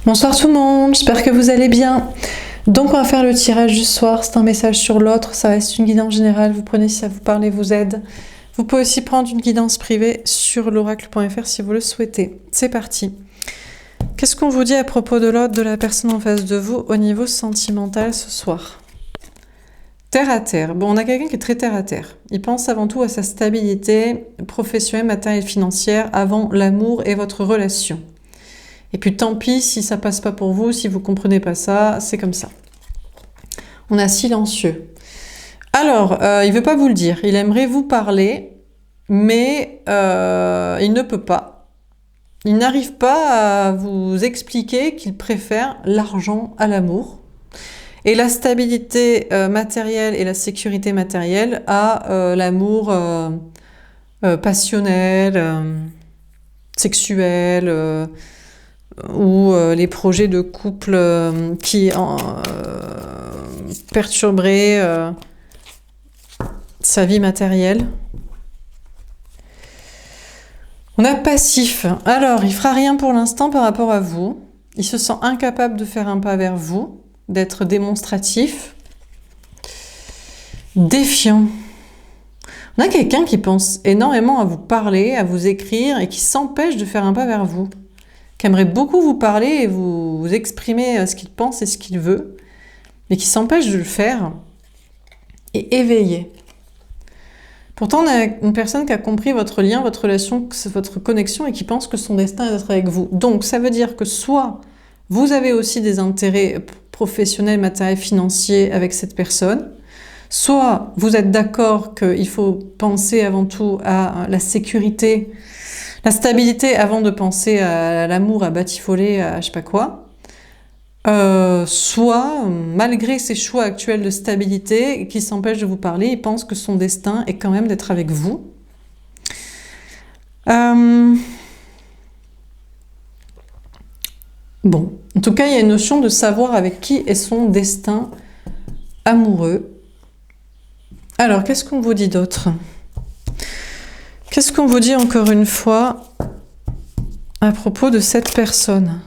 Bonsoir tout le monde, j'espère que vous allez bien. Donc on va faire le tirage du soir, c'est un message sur l'autre, ça reste une guidance générale, vous prenez si ça vous parle et vous aide. Vous pouvez aussi prendre une guidance privée sur l'oracle.fr si vous le souhaitez. C'est parti. Qu'est-ce qu'on vous dit à propos de l'autre, de la personne en face de vous au niveau sentimental ce soir? Terre à terre. Bon, on a quelqu'un qui est très terre à terre. Il pense avant tout à sa stabilité professionnelle, matérielle, financière, avant l'amour et votre relation. Et puis tant pis si ça passe pas pour vous, si vous comprenez pas ça, c'est comme ça. On a silencieux. Alors, il veut pas vous le dire. Il aimerait vous parler, mais il ne peut pas. Il n'arrive pas à vous expliquer qu'il préfère l'argent à l'amour. Et la stabilité matérielle et la sécurité matérielle à l'amour passionnel, sexuel, ou les projets de couple qui perturberaient sa vie matérielle. On a passif. Alors, il fera rien pour l'instant par rapport à vous. Il se sent incapable de faire un pas vers vous, d'être démonstratif. Défiant. On a quelqu'un qui pense énormément à vous parler, à vous écrire et qui s'empêche de faire un pas vers vous. Qui aimerait beaucoup vous parler et vous exprimer ce qu'il pense et ce qu'il veut, mais qui s'empêche de le faire et éveillé. Pourtant, on a une personne qui a compris votre lien, votre relation, votre connexion et qui pense que son destin est d'être avec vous. Donc, ça veut dire que soit vous avez aussi des intérêts professionnels, matériels, financiers avec cette personne, soit vous êtes d'accord qu'il faut penser avant tout à la sécurité, la stabilité avant de penser à l'amour, à batifoler, à je sais pas quoi. Soit, malgré ses choix actuels de stabilité qui s'empêchent de vous parler, il pense que son destin est quand même d'être avec vous. Bon, en tout cas, il y a une notion de savoir avec qui est son destin amoureux. Alors, qu'est-ce qu'on vous dit d'autre ? Qu'est-ce qu'on vous dit encore une fois à propos de cette personne?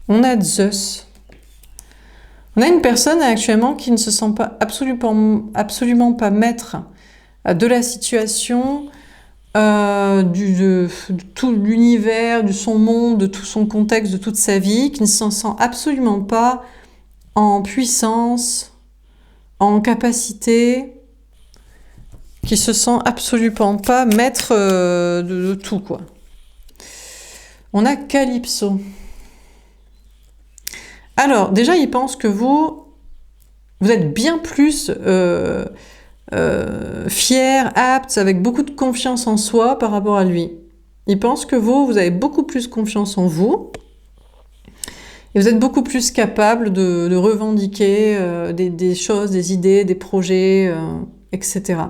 On a Zeus. On a une personne actuellement qui ne se sent pas absolument pas maître de la situation, de tout l'univers, de son monde, de tout son contexte, de toute sa vie, qui ne se sent absolument pas en puissance, en capacité, qui se sent absolument pas maître de tout, quoi. On a Calypso. Alors, déjà, il pense que vous êtes bien plus fier, apte, avec beaucoup de confiance en soi par rapport à lui. Il pense que vous avez beaucoup plus confiance en vous et vous êtes beaucoup plus capable de revendiquer des choses, des idées, des projets, etc.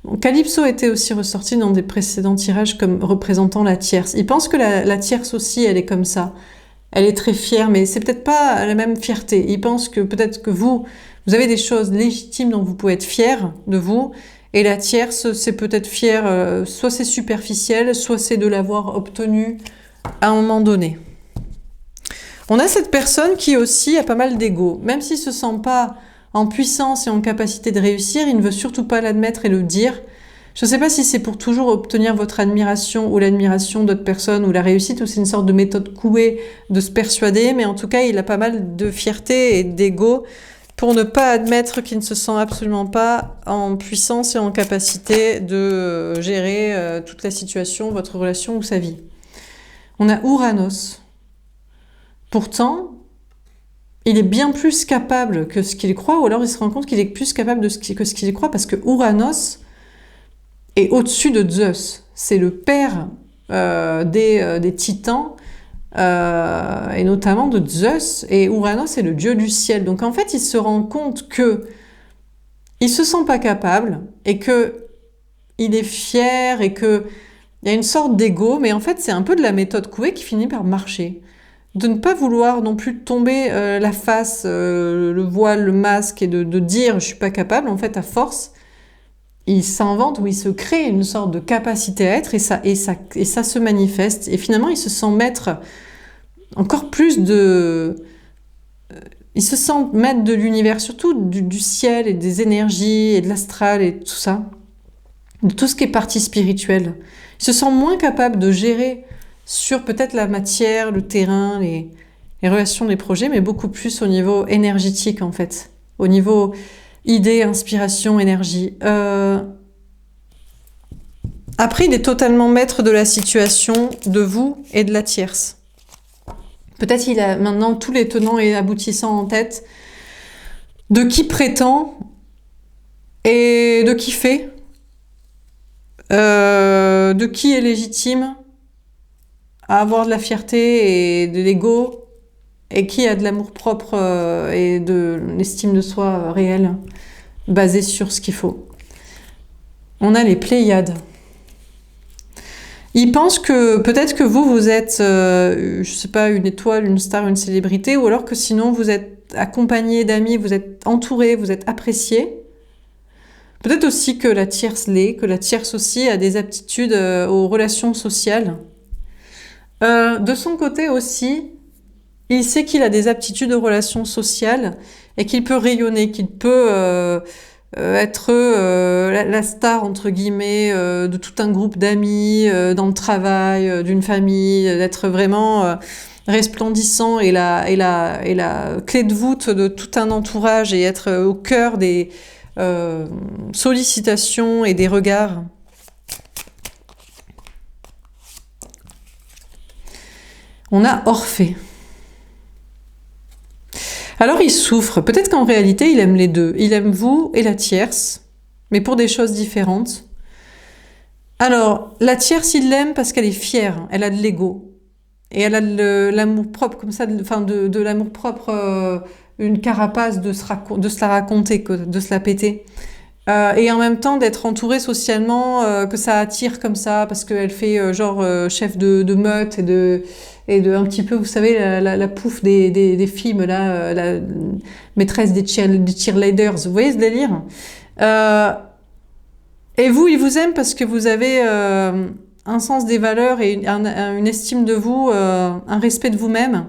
Bon, Calypso était aussi ressorti dans des précédents tirages comme représentant la tierce. Il pense que la tierce aussi, elle est comme ça. Elle est très fière, mais c'est peut-être pas la même fierté. Il pense que peut-être que vous avez des choses légitimes dont vous pouvez être fier de vous, et la tierce, c'est peut-être fier, soit c'est superficiel, soit c'est de l'avoir obtenu à un moment donné. On a cette personne qui aussi a pas mal d'ego. Même s'il se sent pas en puissance et en capacité de réussir, il ne veut surtout pas l'admettre et le dire. Je ne sais pas si c'est pour toujours obtenir votre admiration ou l'admiration d'autres personnes ou la réussite, ou c'est une sorte de méthode couée de se persuader, mais en tout cas, il a pas mal de fierté et d'ego pour ne pas admettre qu'il ne se sent absolument pas en puissance et en capacité de gérer toute la situation, votre relation ou sa vie. On a Ouranos. Pourtant, il est bien plus capable que ce qu'il croit, ou alors il se rend compte qu'il est plus capable que ce qu'il croit, parce que Ouranos est au-dessus de Zeus. C'est le père des titans, et notamment de Zeus, et Ouranos est le dieu du ciel. Donc en fait, il se rend compte que il se sent pas capable, et que il est fier, et que il y a une sorte d'ego, mais en fait, c'est un peu de la méthode Coué qui finit par marcher. De ne pas vouloir non plus tomber la face, le voile, le masque, et de dire « je suis pas capable », en fait, à force, il s'invente ou il se crée une sorte de capacité à être, et ça se manifeste. Et finalement, il se sent maître encore plus de... Il se sent maître de l'univers, surtout du ciel et des énergies et de l'astral et tout ça, de tout ce qui est partie spirituelle. Il se sent moins capable de gérer sur peut-être la matière, le terrain, les relations, les projets, mais beaucoup plus au niveau énergétique en fait, au niveau idée, inspiration, énergie. Après, il est totalement maître de la situation, de vous et de la tierce. Peut-être qu'il a maintenant tous les tenants et aboutissants en tête de qui prétend et de qui fait, de qui est légitime à avoir de la fierté et de l'ego, et qui a de l'amour-propre et de l'estime de soi réelle, basée sur ce qu'il faut. On a les Pléiades. Il pense que peut-être que vous êtes, je sais pas, une étoile, une star, une célébrité, ou alors que sinon vous êtes accompagné d'amis, vous êtes entouré, vous êtes apprécié. Peut-être aussi que la tierce l'est, que la tierce aussi a des aptitudes aux relations sociales. De son côté aussi, il sait qu'il a des aptitudes aux relations sociales et qu'il peut rayonner, qu'il peut être la star, entre guillemets, de tout un groupe d'amis, dans le travail, d'une famille, d'être vraiment resplendissant et la clé de voûte de tout un entourage et être au cœur des sollicitations et des regards. On a Orphée. Alors il souffre. Peut-être qu'en réalité, il aime les deux. Il aime vous et la tierce, mais pour des choses différentes. Alors, la tierce, il l'aime parce qu'elle est fière. Elle a de l'ego. Et elle a de l'amour-propre, comme ça, de l'amour-propre, une carapace de se la raconter, de se la péter. Et en même temps d'être entourée socialement, que ça attire comme ça, parce qu'elle fait chef de meute et de un petit peu, vous savez, la pouffe des films, là, la maîtresse des cheerleaders. Vous voyez ce délire? Et vous, il vous aime parce que vous avez un sens des valeurs et une estime de vous, un respect de vous-même.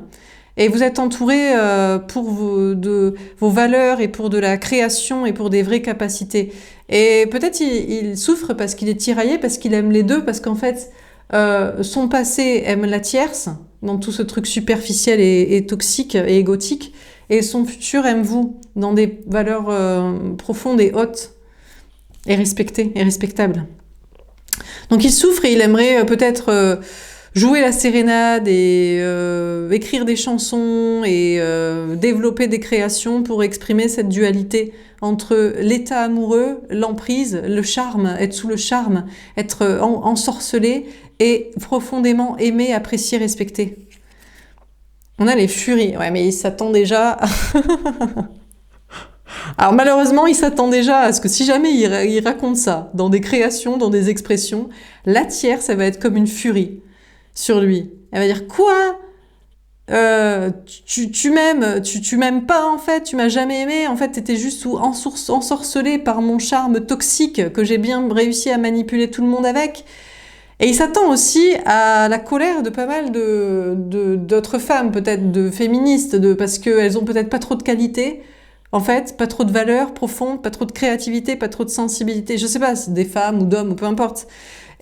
Et vous êtes entouré de vos valeurs et pour de la création et pour des vraies capacités. Et peut-être il souffre parce qu'il est tiraillé, parce qu'il aime les deux, parce qu'en fait, son passé aime la tierce, dans tout ce truc superficiel et toxique et égotique, et son futur aime vous, dans des valeurs profondes et hautes, et respectées, et respectables. Donc il souffre et il aimerait peut-être... jouer la sérénade et écrire des chansons et développer des créations pour exprimer cette dualité entre l'état amoureux, l'emprise, le charme, être sous le charme, être ensorcelé et profondément aimé, apprécié, respecté. On a les furies. Ouais, mais il s'attend déjà... Alors malheureusement, il s'attend déjà à ce que si jamais il raconte ça dans des créations, dans des expressions, la tierce, ça va être comme une furie sur lui. Elle va dire quoi? Tu m'aimes, tu m'aimes pas en fait, tu m'as jamais aimé, en fait t'étais juste ensorcelé par mon charme toxique que j'ai bien réussi à manipuler tout le monde avec. Et il s'attend aussi à la colère de pas mal d'autres femmes, peut-être de féministes, parce qu'elles ont peut-être pas trop de qualité, en fait, pas trop de valeurs profondes, pas trop de créativité, pas trop de sensibilité, je sais pas, c'est des femmes ou d'hommes ou peu importe.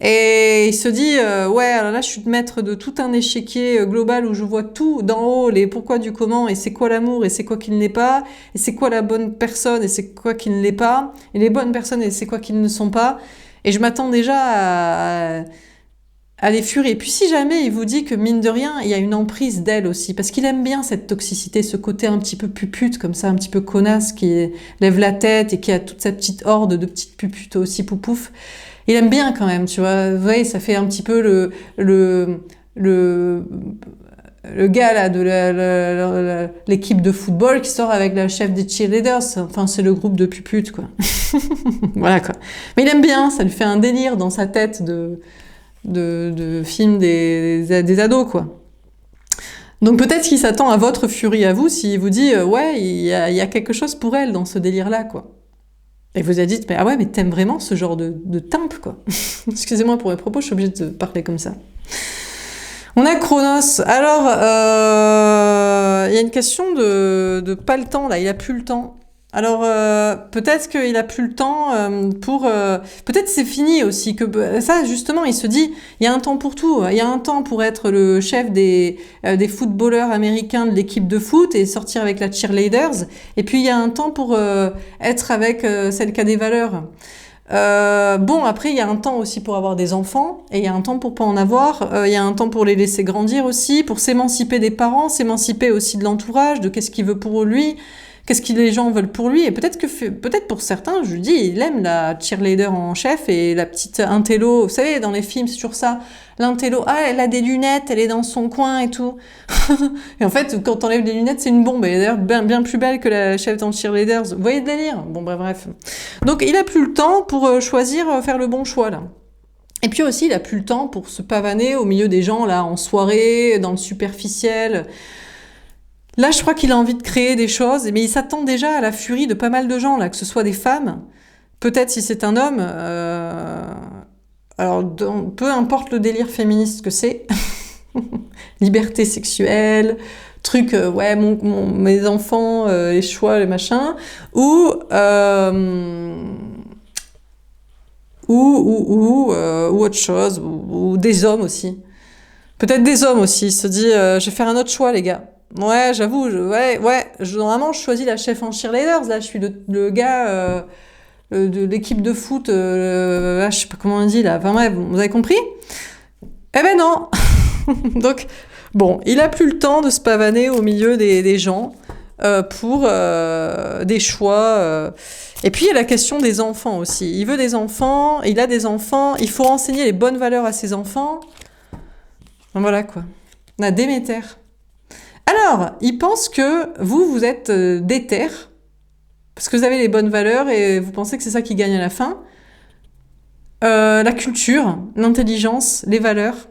Et il se dit, ouais, alors là, je suis maître de tout un échiquier global où je vois tout d'en haut, les pourquoi du comment, et c'est quoi l'amour, et c'est quoi qui ne l'est pas, et c'est quoi la bonne personne, et c'est quoi qui ne l'est pas, et les bonnes personnes, et c'est quoi qui ne sont pas. Et je m'attends déjà à les furies. Et puis si jamais il vous dit que, mine de rien, il y a une emprise d'elle aussi, parce qu'il aime bien cette toxicité, ce côté un petit peu pupute, comme ça, un petit peu connasse, qui lève la tête et qui a toute sa petite horde de petites puputes aussi poupouf. Il aime bien quand même, tu vois. Vous voyez, ça fait un petit peu le gars là de l'équipe de football qui sort avec la chef des cheerleaders. Enfin, c'est le groupe de puputes, quoi. Voilà, quoi. Mais il aime bien, ça lui fait un délire dans sa tête de film des ados, quoi. Donc peut-être qu'il s'attend à votre furie à vous s'il vous dit ouais, il y a quelque chose pour elle dans ce délire-là, quoi. Et vous avez dit, mais ah ouais, mais t'aimes vraiment ce genre de timpe, quoi. Excusez-moi pour mes propos, je suis obligée de parler comme ça. On a Chronos. Alors, il y a une question de pas le temps, là. Il a plus le temps. Alors, peut-être qu'il a plus le temps peut-être c'est fini aussi. Ça, justement, il se dit, il y a un temps pour tout. Il y a un temps pour être le chef des footballeurs américains de l'équipe de foot et sortir avec la cheerleaders. Et puis, il y a un temps pour être avec celle qui a des valeurs. Bon, après, il y a un temps aussi pour avoir des enfants, et il y a un temps pour pas en avoir, il y a un temps pour les laisser grandir aussi, pour s'émanciper des parents, s'émanciper aussi de l'entourage, de qu'est-ce qu'il veut pour lui, qu'est-ce que les gens veulent pour lui, et peut-être pour certains, je dis, il aime la cheerleader en chef et la petite intello, vous savez, dans les films, c'est toujours ça, l'intello, ah, elle a des lunettes, elle est dans son coin et tout. Et en fait, quand t'enlèves les lunettes, c'est une bombe, elle est d'ailleurs bien plus belle que la chef dans cheerleaders. Vous voyez le délire? Bon, bref. Donc, il a plus le temps pour choisir, faire le bon choix, là. Et puis aussi, il a plus le temps pour se pavaner au milieu des gens, là, en soirée, dans le superficiel. Là, je crois qu'il a envie de créer des choses, mais il s'attend déjà à la furie de pas mal de gens, là, que ce soit des femmes, peut-être si c'est un homme, alors, peu importe le délire féministe que c'est, liberté sexuelle, truc, ouais, mes enfants, les choix, les machins, ou autre chose, ou des hommes aussi. Peut-être des hommes aussi, il se dit, je vais faire un autre choix, les gars. Ouais, j'avoue, normalement, je choisis la chef en cheerleaders, là, je suis le gars de l'équipe de foot, je sais pas comment on dit, là, enfin bref, vous avez compris? Eh ben non. Donc, bon, il a plus le temps de se pavaner au milieu des gens pour des choix. Et puis, il y a la question des enfants aussi. Il veut des enfants, il a des enfants, il faut enseigner les bonnes valeurs à ses enfants. Voilà, quoi. On a Déméter. Alors, il pense que vous êtes déter, parce que vous avez les bonnes valeurs et vous pensez que c'est ça qui gagne à la fin. La culture, l'intelligence, les valeurs.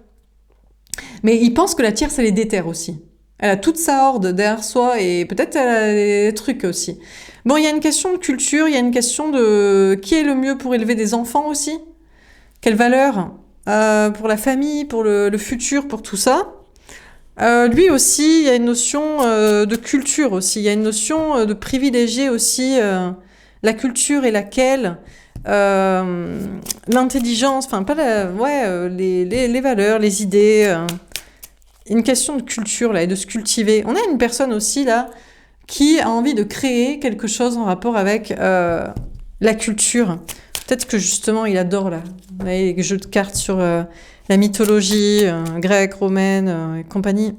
Mais il pense que la tierce, elle est déter aussi. Elle a toute sa horde derrière soi et peut-être elle a des trucs aussi. Bon, il y a une question de culture, il y a une question de qui est le mieux pour élever des enfants aussi. Quelles valeurs pour la famille, pour le futur, pour tout ça. Lui aussi, il y a une notion de culture aussi. Il y a une notion de privilégier aussi la culture et laquelle l'intelligence, enfin pas les valeurs, les idées. Une question de culture là et de se cultiver. On a une personne aussi là qui a envie de créer quelque chose en rapport avec la culture. Peut-être que justement il adore là, les jeux de cartes sur la mythologie grecque, romaine et compagnie.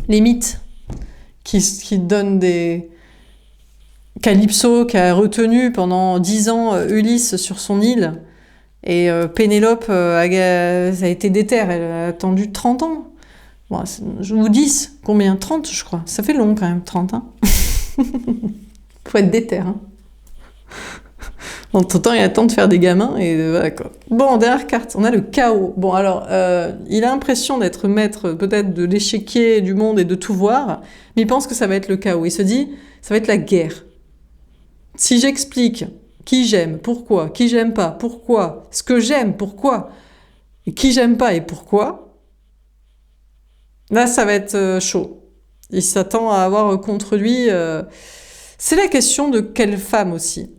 Les mythes qui donnent des... Calypso qui a retenu pendant 10 ans Ulysse sur son île. Et Pénélope, ça a été déter, elle a attendu 30 ans. Bon, je vous dis, combien? 30, je crois. Ça fait long quand même, 30. Hein. Faut être déter. Hein. Entre-temps, il a le temps de faire des gamins et voilà quoi. Bon, dernière carte, on a le chaos. Bon, alors, il a l'impression d'être maître peut-être de l'échiquier du monde et de tout voir, mais il pense que ça va être le chaos. Il se dit, ça va être la guerre. Si j'explique qui j'aime, pourquoi, qui j'aime pas, pourquoi, ce que j'aime, pourquoi, et qui j'aime pas et pourquoi, là, ça va être chaud. Il s'attend à avoir contre lui... C'est la question de quelle femme aussi.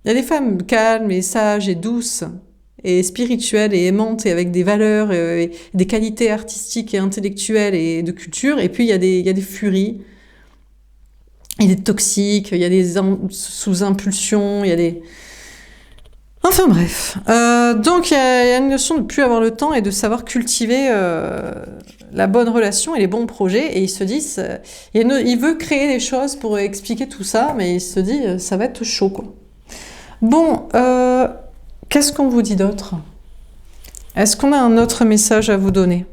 Il y a des femmes calmes et sages et douces et spirituelles et aimantes et avec des valeurs et des qualités artistiques et intellectuelles et de culture. Et puis, il y a des furies. Il y a des toxiques, il y a des sous-impulsions, il y a des... Enfin bref. Donc il y a une notion de ne plus avoir le temps et de savoir cultiver la bonne relation et les bons projets. Et il se dit, il veut créer des choses pour expliquer tout ça, mais il se dit, ça va être chaud, quoi. Bon, qu'est-ce qu'on vous dit d'autre? Est-ce qu'on a un autre message à vous donner?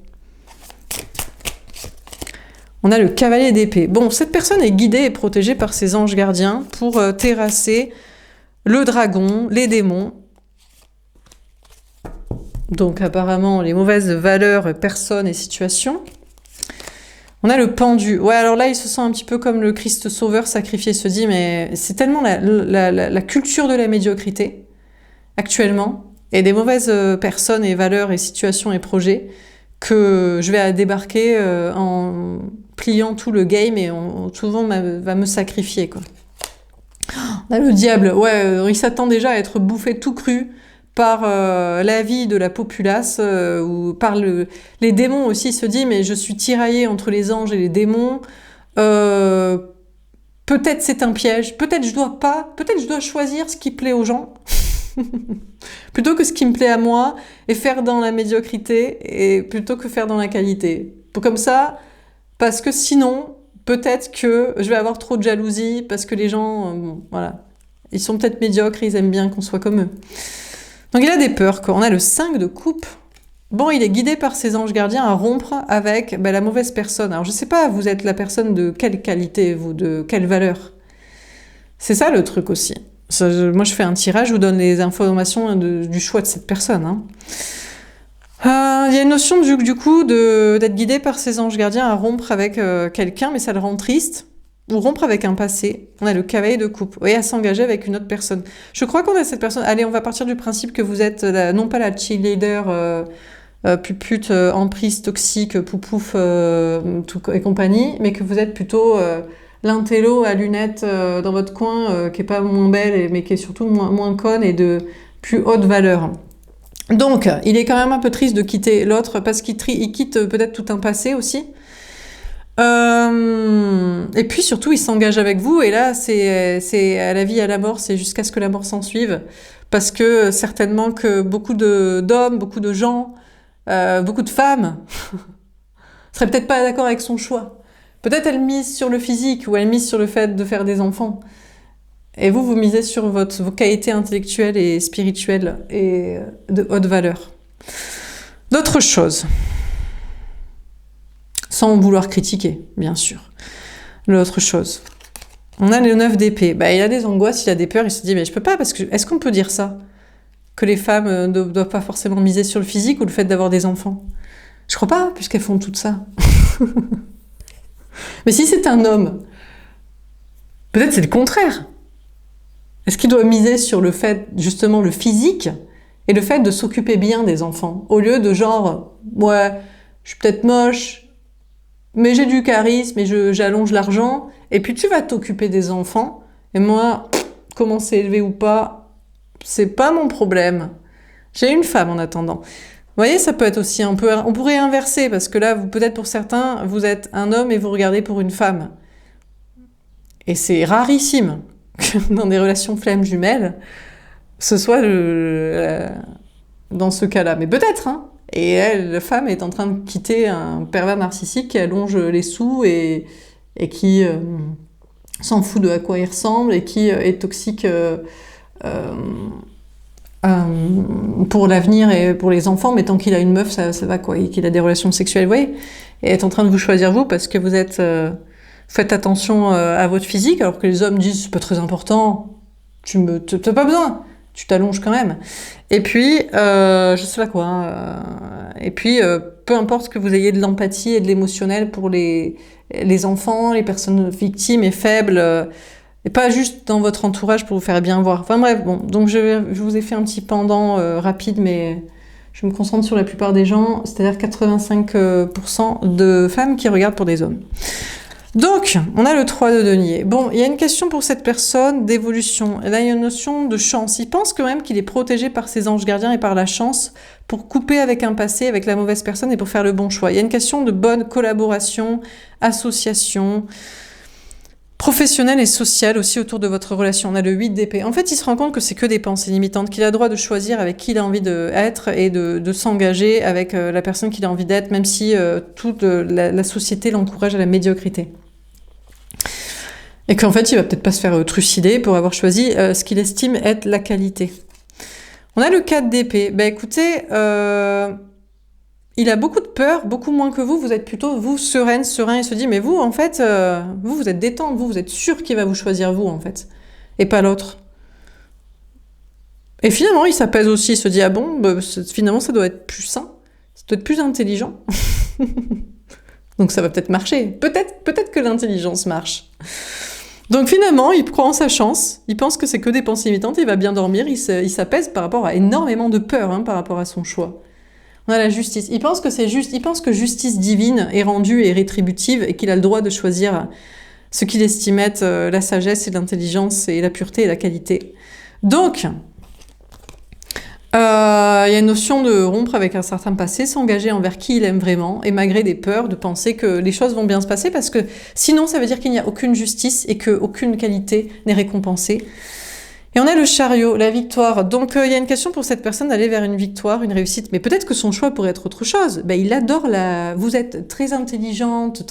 On a le cavalier d'épée. Bon, cette personne est guidée et protégée par ses anges gardiens pour terrasser le dragon, les démons. Donc apparemment, les mauvaises valeurs, personnes et situations. On a le pendu. Ouais, alors là, il se sent un petit peu comme le Christ sauveur sacrifié. Il se dit, mais c'est tellement la culture de la médiocrité, actuellement, et des mauvaises personnes et valeurs et situations et projets, que je vais débarquer en pliant tout le game et tout le monde va me sacrifier, quoi. On a le diable, ouais, il s'attend déjà à être bouffé tout cru par l'avis de la populace, ou par les démons aussi. Il se dit, mais je suis tiraillé entre les anges et les démons, peut-être c'est un piège, peut-être je dois choisir ce qui plaît aux gens, plutôt que ce qui me plaît à moi, et faire dans la médiocrité, et plutôt que faire dans la qualité. Comme ça, parce que sinon, peut-être que je vais avoir trop de jalousie, parce que les gens, bon, voilà, ils sont peut-être médiocres, ils aiment bien qu'on soit comme eux. Donc il a des peurs, quoi. On a le 5 de coupe. Bon, il est guidé par ses anges gardiens à rompre avec la mauvaise personne. Alors je sais pas, vous êtes la personne de quelle qualité, vous, de quelle valeur? C'est ça le truc aussi. Moi je fais un tirage, je vous donne les informations du choix de cette personne. Hein. Il y a une notion du coup d'être guidé par ses anges gardiens à rompre avec quelqu'un, mais ça le rend triste. Ou rompre avec un passé. On a le cavalier de coupe. Et à s'engager avec une autre personne. Je crois qu'on a cette personne. Allez, on va partir du principe que vous êtes non pas la cheerleader pupute, emprise, toxique, poupouf et compagnie, mais que vous êtes plutôt l'intello à lunettes dans votre coin, qui est pas moins belle, mais qui est surtout moins conne et de plus haute valeur. Donc, il est quand même un peu triste de quitter l'autre parce qu'il quitte peut-être tout un passé aussi. Et puis surtout, il s'engage avec vous, et là, c'est à la vie, à la mort, c'est jusqu'à ce que la mort s'en suive, parce que certainement que beaucoup d'hommes, beaucoup de gens, beaucoup de femmes seraient peut-être pas d'accord avec son choix. Peut-être elle mise sur le physique, ou elle mise sur le fait de faire des enfants. Et vous misez sur vos qualités intellectuelles et spirituelles et de haute valeur. D'autres choses. Sans vouloir critiquer, bien sûr. L'autre chose. On a le 9 d'épée. Il a des angoisses, il a des peurs, il se dit, mais je peux pas, parce que est-ce qu'on peut dire ça? Que les femmes ne doivent pas forcément miser sur le physique ou le fait d'avoir des enfants? Je crois pas, puisqu'elles font tout ça. Mais si c'est un homme, peut-être c'est le contraire. Est-ce qu'il doit miser sur le fait, justement, le physique et le fait de s'occuper bien des enfants, au lieu de genre, ouais, je suis peut-être moche, mais j'ai du charisme et j'allonge l'argent, et puis tu vas t'occuper des enfants, et moi, comment c'est élevé ou pas, c'est pas mon problème. J'ai une femme en attendant. Vous voyez, ça peut être aussi un peu... On pourrait inverser, parce que là, peut-être pour certains, vous êtes un homme et vous regardez pour une femme. Et c'est rarissime que dans des relations flammes jumelles, ce soit dans ce cas-là. Mais peut-être, hein. Et elle, la femme, est en train de quitter un pervers narcissique qui allonge les sous et qui s'en fout de à quoi il ressemble et qui est toxique pour l'avenir et pour les enfants, mais tant qu'il a une meuf, ça va, quoi, et qu'il a des relations sexuelles, vous voyez, et est en train de vous choisir vous parce que vous êtes... faites attention à votre physique, alors que les hommes disent c'est pas très important, t'as pas besoin, tu t'allonges quand même. Et puis, je sais pas quoi, hein, et puis peu importe que vous ayez de l'empathie et de l'émotionnel pour les enfants, les personnes victimes et faibles, et pas juste dans votre entourage pour vous faire bien voir. Enfin bref, bon, donc je vous ai fait un petit pendant rapide, mais je me concentre sur la plupart des gens, c'est-à-dire 85% de femmes qui regardent pour des hommes. Donc, on a le 3 de denier. Bon, il y a une question pour cette personne d'évolution. Là, il y a une notion de chance. Il pense quand même qu'il est protégé par ses anges gardiens et par la chance pour couper avec un passé, avec la mauvaise personne et pour faire le bon choix. Il y a une question de bonne collaboration, association, professionnelle et sociale aussi autour de votre relation. On a le 8 d'épée. En fait, il se rend compte que c'est que des pensées limitantes, qu'il a le droit de choisir avec qui il a envie d'être et de s'engager avec la personne qu'il a envie d'être, même si toute la société l'encourage à la médiocrité. Et qu'en fait, il va peut-être pas se faire trucider pour avoir choisi ce qu'il estime être la qualité. On a le 4 d'épée. Écoutez, il a beaucoup de peur, beaucoup moins que vous. Vous êtes plutôt, vous, serein, et se dit, mais vous, en fait, vous êtes détente, vous êtes sûr qu'il va vous choisir, vous, en fait, et pas l'autre. Et finalement, il s'apaise aussi, il se dit, ah bon, finalement, ça doit être plus sain, ça doit être plus intelligent. Donc ça va peut-être marcher. Peut-être que l'intelligence marche. Donc finalement, il croit en sa chance, il pense que c'est que des pensées limitantes, il va bien dormir, il s'apaise par rapport à énormément de peur, hein, par rapport à son choix. On a la justice. Il pense que c'est juste, il pense que justice divine est rendue et rétributive et qu'il a le droit de choisir ce qu'il estime être la sagesse et l'intelligence et la pureté et la qualité. Donc, il y a une notion de rompre avec un certain passé, s'engager envers qui il aime vraiment, et malgré des peurs, de penser que les choses vont bien se passer, parce que sinon ça veut dire qu'il n'y a aucune justice et qu'aucune qualité n'est récompensée. Et on a le chariot, la victoire. Donc il y a une question pour cette personne d'aller vers une victoire, une réussite, mais peut-être que son choix pourrait être autre chose. Ben, il adore vous êtes très intelligente,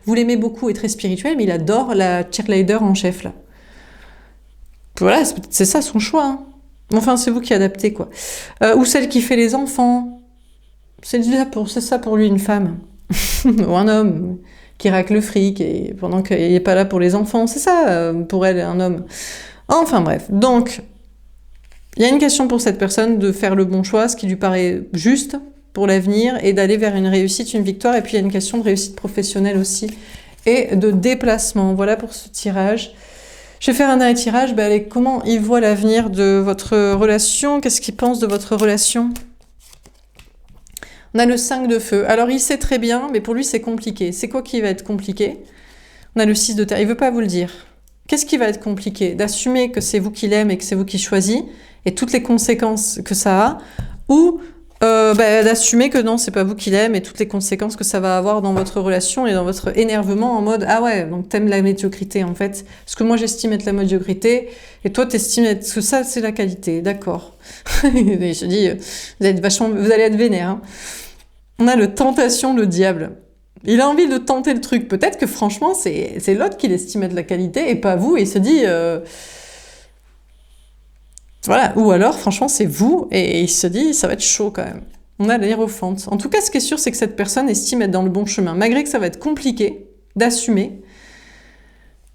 vous l'aimez beaucoup et très spirituelle, mais il adore la cheerleader en chef, là. Voilà, c'est ça son choix, hein. Enfin, c'est vous qui adaptez, quoi. Ou celle qui fait les enfants. C'est ça pour lui, une femme. Ou un homme qui racle le fric et pendant qu'il n'est pas là pour les enfants. C'est ça, pour elle, un homme. Enfin, bref. Donc, il y a une question pour cette personne de faire le bon choix, ce qui lui paraît juste pour l'avenir, et d'aller vers une réussite, une victoire. Et puis, il y a une question de réussite professionnelle aussi, et de déplacement. Voilà pour ce tirage. Je vais faire un dernier tirage. Ben allez, comment il voit l'avenir de votre relation? Qu'est-ce qu'il pense de votre relation? On a le 5 de feu. Alors, il sait très bien, mais pour lui, c'est compliqué. C'est quoi qui va être compliqué? On a le 6 de terre. Il veut pas vous le dire. Qu'est-ce qui va être compliqué? D'assumer que c'est vous qui l'aimez et que c'est vous qui choisissez, et toutes les conséquences que ça a, ou d'assumer que non, c'est pas vous qui l'aime et toutes les conséquences que ça va avoir dans votre relation et dans votre énervement en mode « Ah ouais, donc t'aimes la médiocrité en fait. Ce que moi j'estime être la médiocrité, et toi t'estimes être que ça c'est la qualité. D'accord. » Je dis, vous allez être vénère. Hein. On a le tentation, le diable. Il a envie de tenter le truc. Peut-être que franchement, c'est l'autre qui l'estime être la qualité et pas vous, et il se dit... Voilà, ou alors, franchement, c'est vous, et il se dit, ça va être chaud quand même. On a l'hiérophante. En tout cas, ce qui est sûr, c'est que cette personne estime être dans le bon chemin. Malgré que ça va être compliqué d'assumer,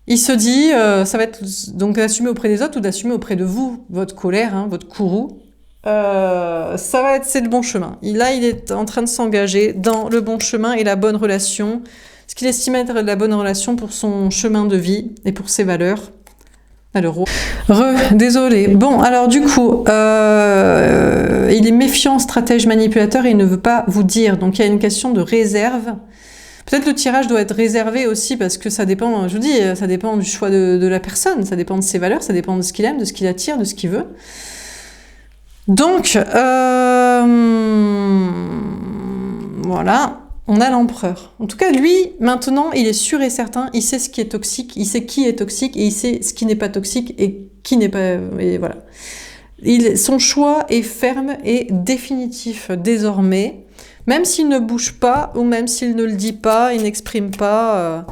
il se dit, ça va être donc d'assumer auprès des autres ou d'assumer auprès de vous, votre colère, hein, votre courroux. C'est le bon chemin. Là, il est en train de s'engager dans le bon chemin et la bonne relation. Ce qu'il estime être la bonne relation pour son chemin de vie et pour ses valeurs. Alors, désolé. Bon, alors du coup, il est méfiant, stratège, manipulateur et il ne veut pas vous dire. Donc, il y a une question de réserve. Peut-être le tirage doit être réservé aussi parce que ça dépend, je vous dis, ça dépend du choix de la personne, ça dépend de ses valeurs, ça dépend de ce qu'il aime, de ce qu'il attire, de ce qu'il veut. Donc, voilà. On a l'empereur. En tout cas, lui, maintenant, il est sûr et certain, il sait ce qui est toxique, il sait qui est toxique, et il sait ce qui n'est pas toxique et qui n'est pas... Et voilà. Son choix est ferme et définitif désormais. Même s'il ne bouge pas, ou même s'il ne le dit pas, il n'exprime pas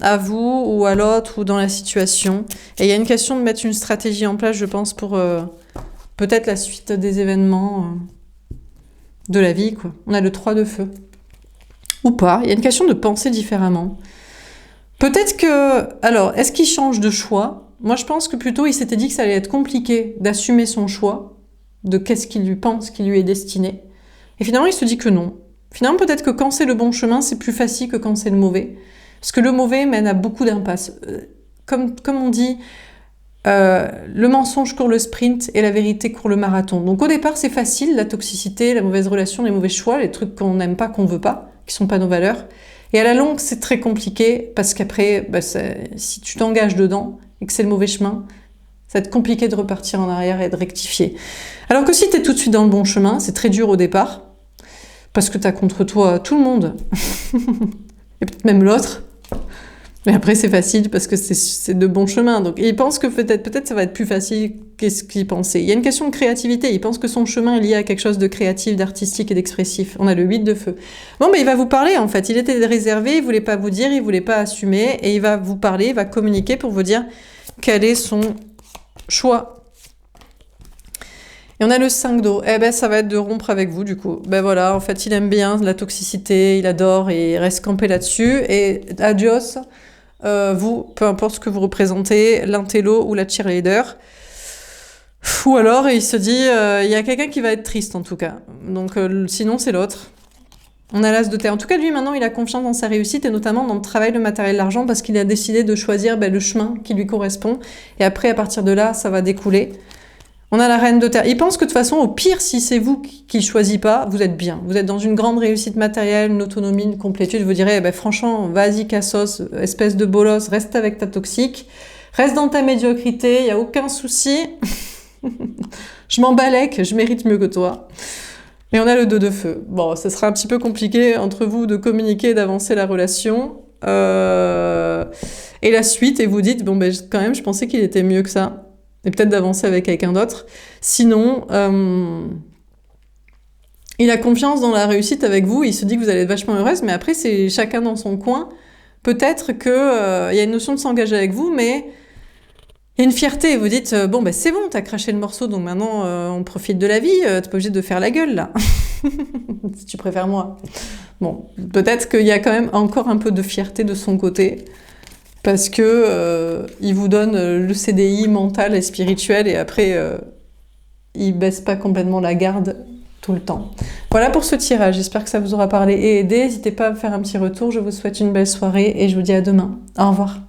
à vous, ou à l'autre, ou dans la situation. Et il y a une question de mettre une stratégie en place, je pense, pour peut-être la suite des événements de la vie, quoi. On a le 3 de feu. Ou pas, il y a une question de penser différemment. Peut-être que... Alors, est-ce qu'il change de choix? Moi, je pense que plutôt, il s'était dit que ça allait être compliqué d'assumer son choix, de qu'est-ce qu'il lui pense, qui lui est destiné. Et finalement, il se dit que non. Finalement, peut-être que quand c'est le bon chemin, c'est plus facile que quand c'est le mauvais. Parce que le mauvais mène à beaucoup d'impasses. Comme on dit, le mensonge court le sprint et la vérité court le marathon. Donc au départ, c'est facile, la toxicité, la mauvaise relation, les mauvais choix, les trucs qu'on n'aime pas, qu'on veut pas, qui sont pas nos valeurs. Et à la longue, c'est très compliqué parce qu'après, si tu t'engages dedans et que c'est le mauvais chemin, ça va être compliqué de repartir en arrière et de rectifier. Alors que si tu es tout de suite dans le bon chemin, c'est très dur au départ parce que tu as contre toi tout le monde et peut-être même l'autre. Mais après, c'est facile parce que c'est de bon chemin. Donc, il pense que peut-être ça va être plus facile qu'est-ce qu'il pensait. Il y a une question de créativité. Il pense que son chemin est lié à quelque chose de créatif, d'artistique et d'expressif. On a le 8 de feu. Bon, il va vous parler, en fait. Il était réservé, il voulait pas vous dire, il voulait pas assumer. Et il va vous parler, il va communiquer pour vous dire quel est son choix. Et on a le 5 d'eau. Ça va être de rompre avec vous, du coup. Voilà, en fait, il aime bien la toxicité, il adore et il reste campé là-dessus. Et adios. Vous, peu importe ce que vous représentez, l'intello ou la cheerleader. Ou alors, il se dit, il y a quelqu'un qui va être triste en tout cas. Donc, sinon, c'est l'autre. On a l'as de terre. En tout cas, lui, maintenant, il a confiance dans sa réussite et notamment dans le travail, le matériel, l'argent, parce qu'il a décidé de choisir le chemin qui lui correspond. Et après, à partir de là, ça va découler. On a la reine de terre. Il pense que de toute façon, au pire, si c'est vous qui ne choisit pas, vous êtes bien. Vous êtes dans une grande réussite matérielle, une autonomie, une complétude. Vous direz, eh ben, franchement, vas-y, cassos, espèce de bolos, reste avec ta toxique. Reste dans ta médiocrité, il n'y a aucun souci. Je m'en balèque, je mérite mieux que toi. Et on a le 2 de feu. Bon, ça sera un petit peu compliqué entre vous de communiquer et d'avancer la relation. Et la suite, et vous dites, bon, ben, quand même, je pensais qu'il était mieux que ça. Et peut-être d'avancer avec quelqu'un d'autre. Sinon, il a confiance dans la réussite avec vous, il se dit que vous allez être vachement heureuse, mais après, c'est chacun dans son coin. Peut-être qu'il y a une notion de s'engager avec vous, mais il y a une fierté. Vous dites, bon, ben, c'est bon, t'as craché le morceau, donc maintenant, on profite de la vie, t'es pas obligé de faire la gueule, là. Si tu préfères moi. Bon, peut-être qu'il y a quand même encore un peu de fierté de son côté. Parce que il vous donne le CDI mental et spirituel et après il baisse pas complètement la garde tout le temps. Voilà pour ce tirage, j'espère que ça vous aura parlé et aidé. N'hésitez pas à me faire un petit retour, je vous souhaite une belle soirée et je vous dis à demain. Au revoir.